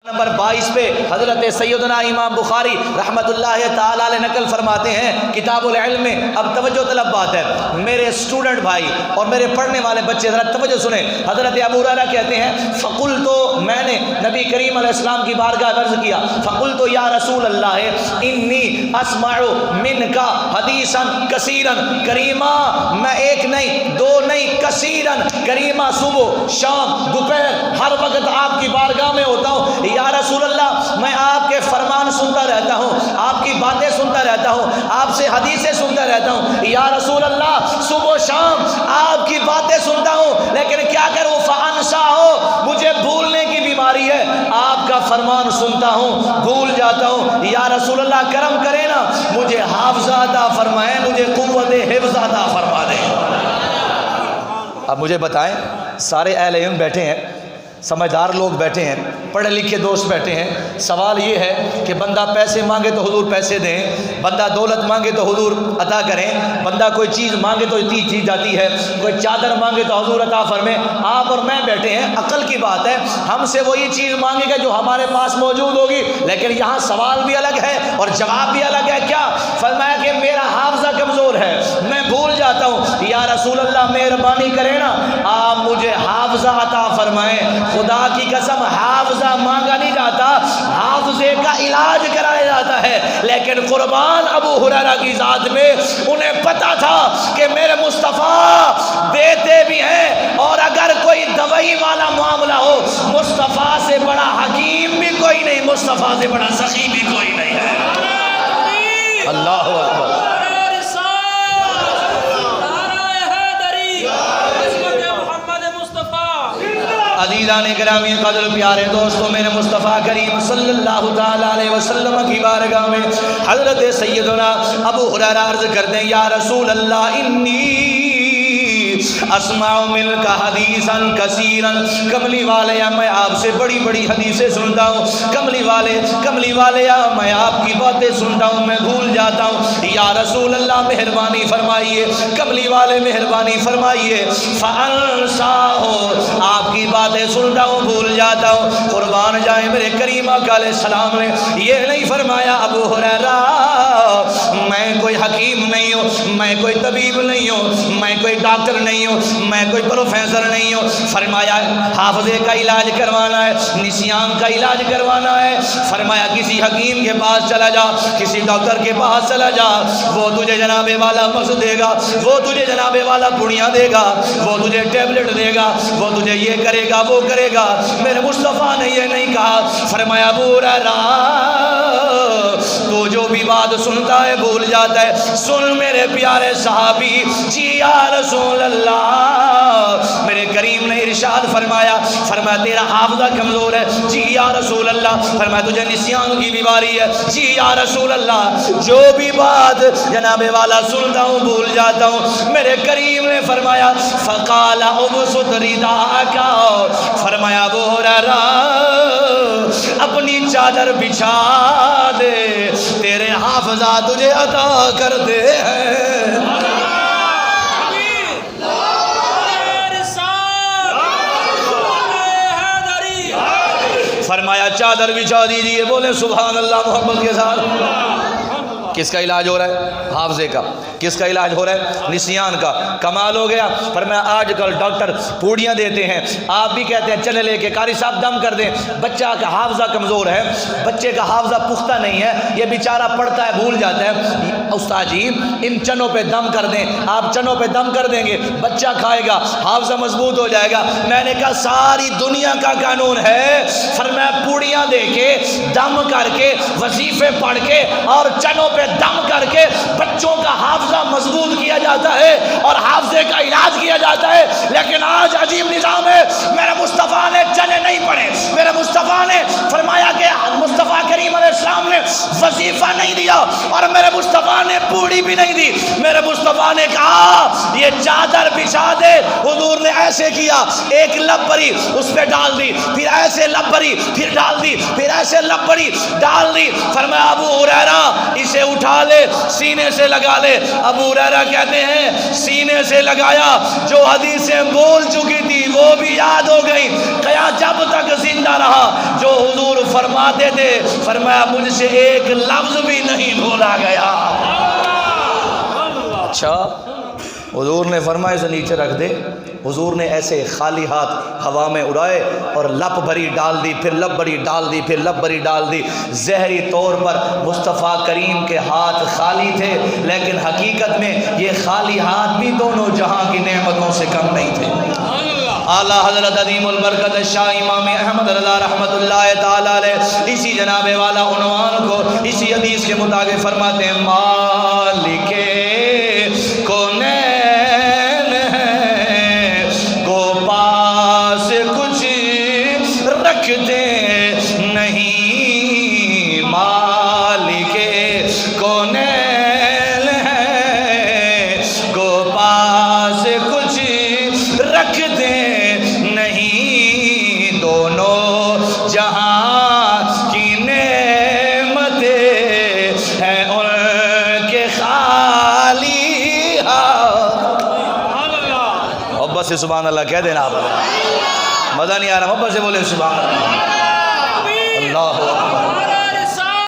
Number 22 پہ حضرت سیدنا امام بخاری رحمت اللہ تعالی علیہ نقل فرماتے ہیں کتاب العلم میں. اب توجہ طلب بات ہے میرے اسٹوڈنٹ بھائی اور میرے پڑھنے والے بچے ذرا توجہ سنیں. حضرت ابو ہریرہ کہتے ہیں فقلت میں نے نبی کریم علیہ السلام کی بارگاہ میں عرض کیا فقلت یا رسول اللہ انی اسمع منک حدیثا کثیرا. کریمہ میں ایک نہیں دو نہیں کثیرا. کریمہ صبح شام دوپہر ہر وقت آپ کی بارگاہ میں ہوتا ہوں. یا رسول اللہ میں آپ کے فرمان سنتا رہتا ہوں, آپ کی باتیں سنتا رہتا ہوں, آپ سے حدیثیں سنتا رہتا ہوں. یا رسول اللہ صبح و شام آپ کی باتیں سنتا ہوں لیکن کیا کروں فانسا ہو مجھے بھولنے کی بیماری ہے. آپ کا فرمان سنتا ہوں بھول جاتا ہوں. یا رسول اللہ کرم کرے نا مجھے حافظ عطا فرمائے, مجھے قوت حفظ عطا فرما دے. اب مجھے بتائیں سارے اہل علم بیٹھے ہیں, سمجھدار لوگ بیٹھے ہیں, پڑھے لکھے دوست بیٹھے ہیں. سوال یہ ہے کہ بندہ پیسے مانگے تو حضور پیسے دیں, بندہ دولت مانگے تو حضور عطا کریں, بندہ کوئی چیز مانگے تو اتنی چیز جاتی ہے, کوئی چادر مانگے تو حضور عطا فرمائے. آپ اور میں بیٹھے ہیں, عقل کی بات ہے ہم سے وہی چیز مانگے گا جو ہمارے پاس موجود ہوگی. لیکن یہاں سوال بھی الگ ہے اور جواب بھی الگ ہے. کیا فرمایا کہ میرا حافظہ کمزور ہے, میں بھول جاتا ہوں. یا رسول اللہ مہربانی کرے نا آپ مجھے حافظہ عطا فرمائیں. خدا کی قسم حافظہ مانگا نہیں جاتا, حافظے کا علاج کرایا جاتا ہے. لیکن قربان ابو ہریرہ کی ذات میں انہیں پتا تھا کہ میرے مصطفیٰ دیتے بھی ہیں, اور اگر کوئی دوائی والا معاملہ ہو مصطفیٰ سے بڑا حکیم بھی کوئی نہیں, مصطفیٰ سے بڑا سخی بھی کوئی نہیں ہے. اللہ اکبر. عزیزان گرامی قدر پیارے دوستوں, میرے مصطفیٰ کریم صلی اللہ تعالیٰ علیہ وسلم کی بارگاہ میں حضرت سیدنا ابو ہریرہ عرض کرتے ہیں یا رسول اللہ انی اسمع منک حدیثا کثیرا. کملی والے میں آپ سے بڑی بڑی حدیثیں سنتا ہوں, کملی والے میں آپ کی باتیں سنتا ہوں, میں بھول جاتا ہوں. یا رسول اللہ مہربانی فرمائیے, کملی والے مہربانی فرمائیے. فانساہ آپ کی باتیں سنتا ہوں بھول جاتا ہوں. قربان جائیں میرے کریم آقا علیہ السلام نے یہ نہیں فرمایا ابو ہریرہ میں کوئی حکیم نہیں ہوں, میں کوئی طبیب نہیں ہوں, میں کوئی ڈاکٹر نہیں ہوں, میں کوئی پروفیسر نہیں ہوں. فرمایا حافظے کا علاج کروانا ہے, نسیان کا علاج کروانا ہے. فرمایا کسی حکیم کے پاس چلا جا, کسی ڈاکٹر کے پاس چلا جا, وہ تجھے جناب والا مغز دے گا, وہ تجھے جناب والا پڑیاں دے گا, وہ تجھے ٹیبلٹ دے گا, وہ تجھے یہ کرے گا وہ کرے گا. میرے مصطفیٰ نے یہ نہیں کہا. فرمایا ابو ہریرہ تو جو بھی بات سنتا ہے بھول جاتا ہے. سن میرے پیارے صحابی, جی یا رسول اللہ میرے کریم نے ارشاد فرمایا تیرا حافظہ کمزور ہے. جی یا رسول اللہ. فرمایا تجھے نسیان کی بیماری ہے. جی یا رسول اللہ جو بھی بات جناب والا سنتا ہوں بھول جاتا ہوں. میرے کریم نے فرمایا فقال ابسط رداءک. فرمایا ابو ہریرہ اپنی چادر بچھا دے, تیرے حافظہ تجھے عطا کر دے ہیں. فرمایا چادر بچھا دیجئے. بولے سبحان اللہ محمد کے ساتھ. کس کا علاج ہو رہا ہے؟ حافظے کا. کس کا علاج ہو رہا ہے؟ نسیان کا. کمال ہو گیا. فرمایا آج کل ڈاکٹر پوڑیاں دیتے ہیں, آپ بھی کہتے ہیں چلے لے کے قاری صاحب دم کر دیں. بچہ کا حافظہ کمزور ہے, بچے کا حافظہ پختہ نہیں ہے, یہ بیچارہ پڑھتا ہے بھول جاتا ہے. استاد جی ان چنوں پہ دم کر دیں. آپ چنوں پہ دم کر دیں گے, بچہ کھائے گا, حافظہ مضبوط ہو جائے گا. میں نے کہا ساری دنیا کا قانون ہے. فرمایا پوڑیاں دے کے دم کر کے وظیفے پڑھ کے اور چنوں پہ دم کر کے بچوں کا حافظہ مضبوط کیا جاتا ہے اور حافظے کا علاج کیا جاتا ہے. لیکن آج عجیب نظام ہے. میرے مصطفیٰ نے چنے نہیں پڑھے, میرے مصطفیٰ نے فرمایا کہ مصطفیٰ کریم علیہ السلام نے وظیفہ نہیں دیا اور میرے مصطفیٰ نے پوڑی بھی نہیں دی. میرے مصطفیٰ نے کہا یہ چادر بچھا دے. حضور نے ایسے کیا, ایک لب بری اس پہ ڈال دی, پھر ایسے لب بری پھر ڈال دی, پھر ایسے لپڑی ڈال دی. فرمایا ابو ہریرہ اسے اٹھا لے سینے سے لگا لے. ابو ہریرہ کہتے ہیں سینے سے لگایا, جو حدیثیں بول چکی تھی وہ بھی یاد ہو گئی. کیا جب تک زندہ رہا جو حضور فرماتے تھے, فرمایا مجھ سے ایک لفظ بھی نہیں بولا گیا. اچھا حضور نے فرمایا اسے نیچے رکھ دے. حضور نے ایسے خالی ہاتھ ہوا میں اڑائے اور لپ بھری ڈال دی, پھر لپ بھری ڈال دی, پھر لپ بھری ڈال دی. ظاہری طور پر مصطفیٰ کریم کے ہاتھ خالی تھے, لیکن حقیقت میں یہ خالی ہاتھ بھی دونوں جہاں کی نعمتوں سے کم نہیں تھے. اعلیٰ حضرت عظیم البرکت شاہ امام احمد رضا رحمت اللہ تعالیٰ علیہ اسی جناب والا عنوان کو اسی حدیث کے مطابق فرماتے ہیں, مالک کونین ہے کو پاس کچھ رکھتے نہیں. مالک کونین ہے کو پاس کچھ رکھتے نہیں. دونوں جہاں کی نعمتیں ہیں ان کے خالی ہاتھ. محبت سے سبحان اللہ کہہ دینا. آپ مزہ نہیں آ رہا, محبت سے بولے سبحان اللہ. اللہ اکبر.